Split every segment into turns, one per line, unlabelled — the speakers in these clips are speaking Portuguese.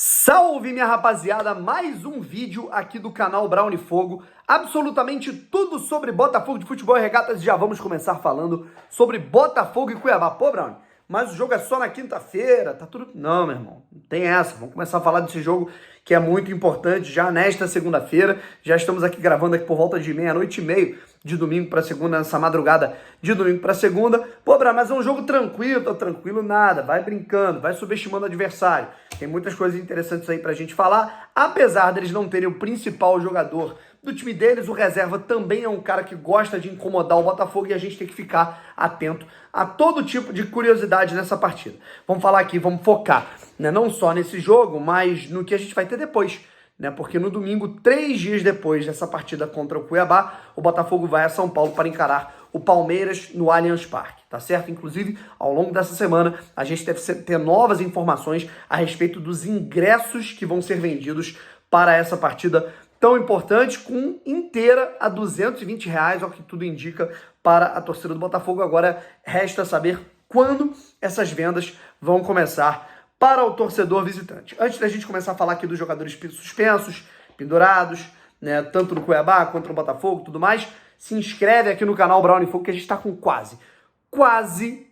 Salve, minha rapaziada, mais um vídeo aqui do canal Brown Fogo, absolutamente tudo sobre Botafogo de Futebol e Regatas. Já vamos começar falando sobre Botafogo e Cuiabá. Pô, Brown, mas o jogo é só na quinta-feira, tá tudo... Não, meu irmão, não tem essa, vamos começar a falar desse jogo que é muito importante já nesta segunda-feira. Já estamos aqui gravando aqui por volta de meia-noite e meia de domingo para segunda, nessa madrugada de domingo para segunda. Pô, Brown, mas é um jogo tranquilo, tá tranquilo nada, vai brincando, vai subestimando o adversário. Tem muitas coisas interessantes aí pra gente falar, apesar deles não terem o principal jogador do time deles, o reserva também é um cara que gosta de incomodar o Botafogo e a gente tem que ficar atento a todo tipo de curiosidade nessa partida. Vamos falar aqui, vamos focar, né, não só nesse jogo, mas no que a gente vai ter depois, né, porque no domingo, 3 dias depois dessa partida contra o Cuiabá, o Botafogo vai a São Paulo para encarar o Palmeiras no Allianz Parque, tá certo? Inclusive, ao longo dessa semana, a gente deve ter novas informações a respeito dos ingressos que vão ser vendidos para essa partida tão importante, com inteira a R$220, ao que tudo indica, para a torcida do Botafogo. Agora, resta saber quando essas vendas vão começar para o torcedor visitante. Antes da gente começar a falar aqui dos jogadores suspensos, pendurados, né, tanto no Cuiabá quanto no Botafogo, tudo mais, se inscreve aqui no canal Brown Fogo, que a gente está com quase,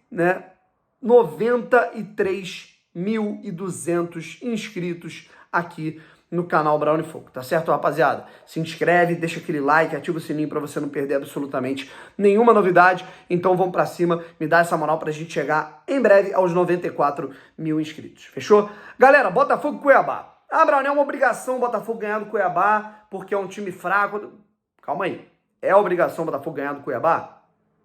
né, 93.200 inscritos aqui no canal Brown Fogo, tá certo, rapaziada? Se inscreve, deixa aquele like, ativa o sininho para você não perder absolutamente nenhuma novidade. Então vamos para cima, me dá essa moral pra gente chegar em breve aos 94 mil inscritos, fechou? Galera, Botafogo e Cuiabá. Ah, Brown, é uma obrigação o Botafogo ganhar do Cuiabá porque é um time fraco. Calma aí, é obrigação o Botafogo ganhar do Cuiabá?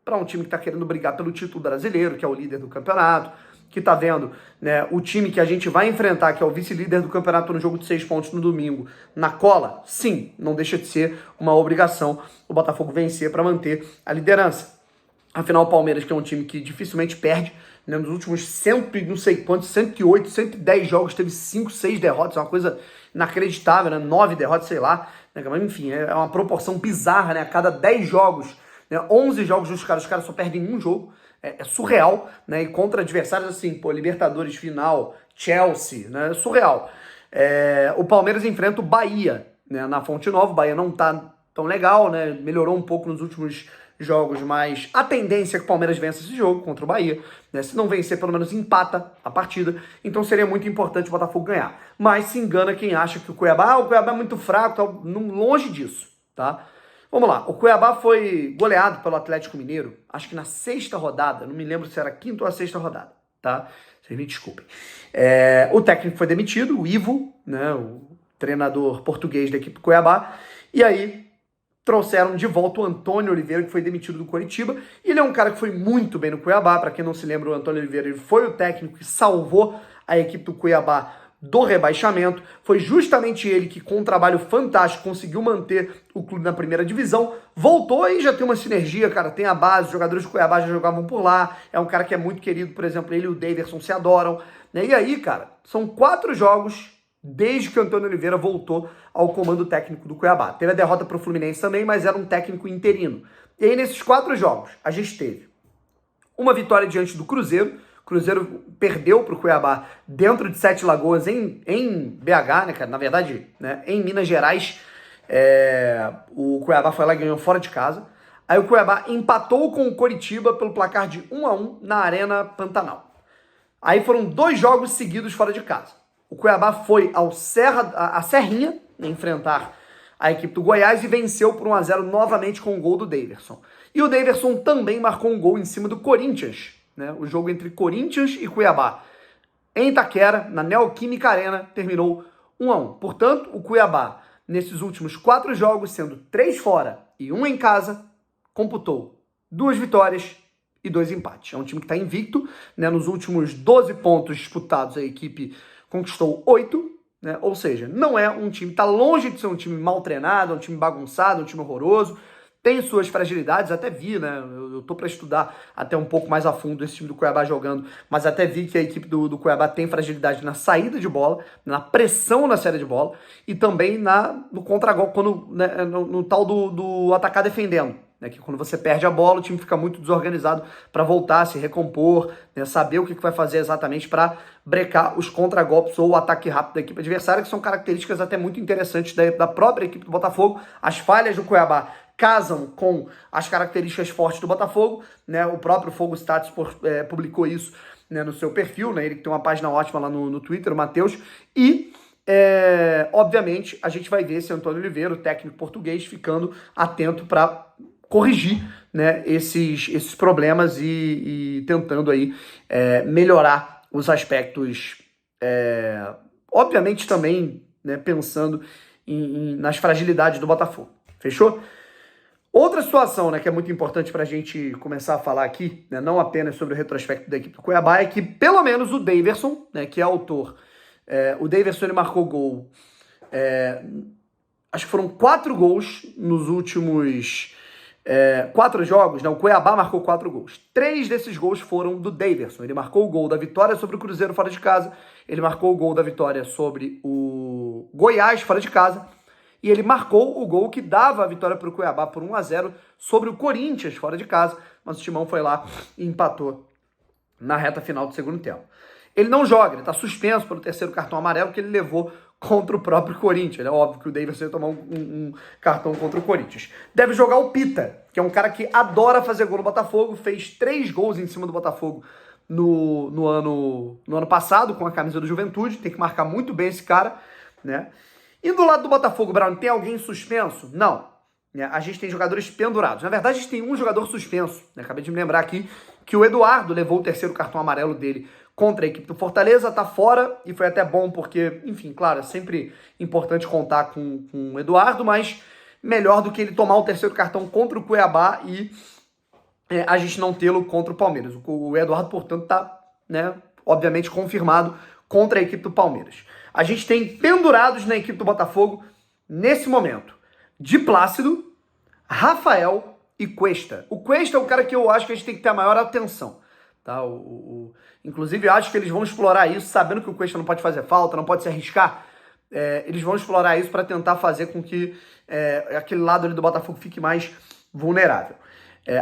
Para um time que tá querendo brigar pelo título brasileiro, que é o líder do campeonato, que tá vendo, né, o time que a gente vai enfrentar, que é o vice-líder do campeonato no jogo de 6 pontos no domingo, na cola, sim, não deixa de ser uma obrigação o Botafogo vencer para manter a liderança. Afinal, o Palmeiras, que é um time que dificilmente perde, né, nos últimos 100 e não sei quantos, 108, 110 jogos, teve 5, 6 derrotas, é uma coisa inacreditável, né, 9 derrotas, sei lá, né, mas enfim, é uma proporção bizarra, né, a cada 10 jogos, né, 11 jogos os caras só perdem um jogo. É surreal, né? E contra adversários assim, pô, Libertadores final, Chelsea, né? É surreal. O Palmeiras enfrenta o Bahia, né? Na Fonte Nova. O Bahia não tá tão legal, né? Melhorou um pouco nos últimos jogos, mas a tendência é que o Palmeiras vença esse jogo contra o Bahia, né? Se não vencer, pelo menos empata a partida. Então seria muito importante o Botafogo ganhar. Mas se engana quem acha que o Cuiabá é muito fraco, tá longe disso, tá? Vamos lá, o Cuiabá foi goleado pelo Atlético Mineiro, acho que na 6ª rodada, não me lembro se era a 5ª ou a 6ª rodada, tá? Vocês me desculpem. O técnico foi demitido, o Ivo, né, o treinador português da equipe do Cuiabá, e aí trouxeram de volta o Antônio Oliveira, que foi demitido do Coritiba, e ele é um cara que foi muito bem no Cuiabá. Para quem não se lembra, o Antônio Oliveira, ele foi o técnico que salvou a equipe do Cuiabá do rebaixamento. Foi justamente ele que, com um trabalho fantástico, conseguiu manter o clube na primeira divisão. Voltou e já tem uma sinergia, cara, tem a base, os jogadores do Cuiabá já jogavam por lá, é um cara que é muito querido, por exemplo, ele e o Daverson se adoram, né? E aí, cara, são 4 jogos desde que o Antônio Oliveira voltou ao comando técnico do Cuiabá. Teve a derrota para o Fluminense também, mas era um técnico interino. E aí, nesses 4 jogos, a gente teve uma vitória diante do Cruzeiro. O Cruzeiro perdeu para o Cuiabá dentro de 7 Lagoas, em BH, né, cara? Na verdade, né, em Minas Gerais. O Cuiabá foi lá e ganhou fora de casa. Aí o Cuiabá empatou com o Coritiba pelo placar de 1-1 na Arena Pantanal. Aí foram 2 jogos seguidos fora de casa. O Cuiabá foi ao Serrinha, né, enfrentar a equipe do Goiás, e venceu por 1-0 novamente com o gol do Daverson. E o Daverson também marcou um gol em cima do Corinthians, né? O jogo entre Corinthians e Cuiabá em Itaquera, na Neoquímica Arena, terminou 1-1. Portanto, o Cuiabá, nesses últimos 4 jogos, sendo 3 fora e 1 em casa, computou 2 vitórias e 2 empates. É um time que está invicto, né? Nos últimos 12 pontos disputados, a equipe conquistou 8, né? Ou seja, não é um time, está longe de ser um time mal treinado, um time bagunçado, um time horroroso. Tem suas fragilidades, até vi, né? Eu tô para estudar até um pouco mais a fundo esse time do Cuiabá jogando, mas até vi que a equipe do Cuiabá tem fragilidade na saída de bola, na pressão na saída de bola e também no contra-gol, quando, né, no tal do atacar defendendo, né? Que quando você perde a bola, o time fica muito desorganizado para voltar, se recompor, né? Saber o que vai fazer exatamente para brecar os contragolpes ou o ataque rápido da equipe adversária, que são características até muito interessantes da própria equipe do Botafogo. As falhas do Cuiabá casam com as características fortes do Botafogo, né? O próprio Fogo Stats publicou isso, né, no seu perfil, né? Ele tem uma página ótima lá no Twitter, o Matheus, e obviamente a gente vai ver esse Antônio Oliveira, o técnico português, ficando atento para corrigir, né, esses problemas e tentando aí melhorar os aspectos, obviamente também, né, pensando nas fragilidades do Botafogo. Fechou? Outra situação, né, que é muito importante para a gente começar a falar aqui, né, não apenas sobre o retrospecto da equipe do Cuiabá, é que pelo menos o Daverson, né, que é autor, o Daverson ele marcou gol, acho que foram 4 gols nos últimos 4 jogos, né, o Cuiabá marcou 4 gols. 3 desses gols foram do Daverson. Ele marcou o gol da vitória sobre o Cruzeiro fora de casa, ele marcou o gol da vitória sobre o Goiás fora de casa, e ele marcou o gol que dava a vitória para o Cuiabá por 1-0 sobre o Corinthians fora de casa, mas o Timão foi lá e empatou na reta final do segundo tempo. Ele não joga, ele está suspenso pelo terceiro cartão amarelo que ele levou contra o próprio Corinthians. É óbvio que o Davidson ia tomar um cartão contra o Corinthians. Deve jogar o Pita, que é um cara que adora fazer gol no Botafogo, fez 3 gols em cima do Botafogo no ano passado com a camisa do Juventude, tem que marcar muito bem esse cara, né? E do lado do Botafogo, Brown, tem alguém suspenso? Não. A gente tem jogadores pendurados. Na verdade, a gente tem um jogador suspenso. Acabei de me lembrar aqui que o Eduardo levou o terceiro cartão amarelo dele contra a equipe do Fortaleza, tá fora, e foi até bom porque, enfim, claro, é sempre importante contar com o Eduardo, mas melhor do que ele tomar o terceiro cartão contra o Cuiabá e a gente não tê-lo contra o Palmeiras. O Eduardo, portanto, tá, né, obviamente confirmado contra a equipe do Palmeiras. A gente tem pendurados na equipe do Botafogo, nesse momento, de Plácido, Rafael e Cuesta. O Cuesta é o cara que eu acho que a gente tem que ter a maior atenção. Tá? Inclusive, eu acho que eles vão explorar isso, sabendo que o Cuesta não pode fazer falta, não pode se arriscar. Eles vão explorar isso para tentar fazer com que aquele lado ali do Botafogo fique mais vulnerável.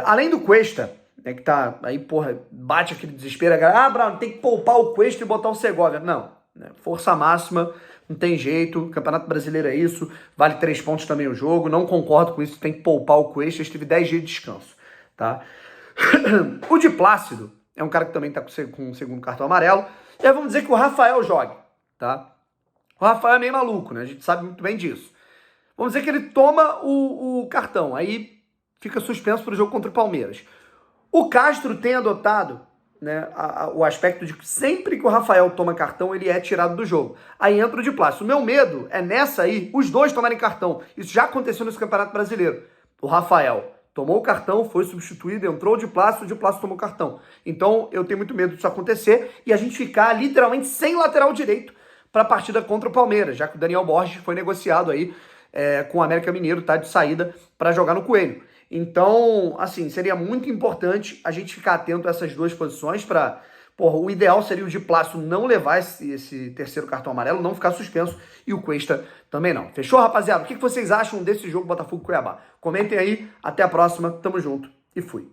Além do Cuesta, que tá aí, porra, bate aquele desespero, Brown, tem que poupar o Cuesta e botar o Segovia. Não. Força máxima, não tem jeito, Campeonato Brasileiro é isso, vale 3 pontos também o jogo, não concordo com isso, tem que poupar o Cuesta, teve 10 dias de descanso, tá? O de Plácido é um cara que também tá com o segundo cartão amarelo, e aí vamos dizer que o Rafael jogue, tá? O Rafael é meio maluco, né? A gente sabe muito bem disso. Vamos dizer que ele toma o cartão, aí fica suspenso para o jogo contra o Palmeiras. O Castro tem adotado, né, o aspecto de que sempre que o Rafael toma cartão, ele é tirado do jogo. Aí entra o de Plácido. O meu medo é nessa aí, os dois tomarem cartão. Isso já aconteceu nesse Campeonato Brasileiro. O Rafael tomou o cartão, foi substituído, entrou o de Plácido tomou o cartão. Então eu tenho muito medo disso acontecer e a gente ficar literalmente sem lateral direito para a partida contra o Palmeiras, já que o Daniel Borges foi negociado aí com o América Mineiro, tá de saída para jogar no Coelho. Então, assim, seria muito importante a gente ficar atento a essas duas posições para, o ideal seria o de Plácido não levar esse terceiro cartão amarelo, não ficar suspenso, e o Cuesta também não. Fechou, rapaziada? O que vocês acham desse jogo Botafogo-Cuiabá? Comentem aí, até a próxima, tamo junto e fui.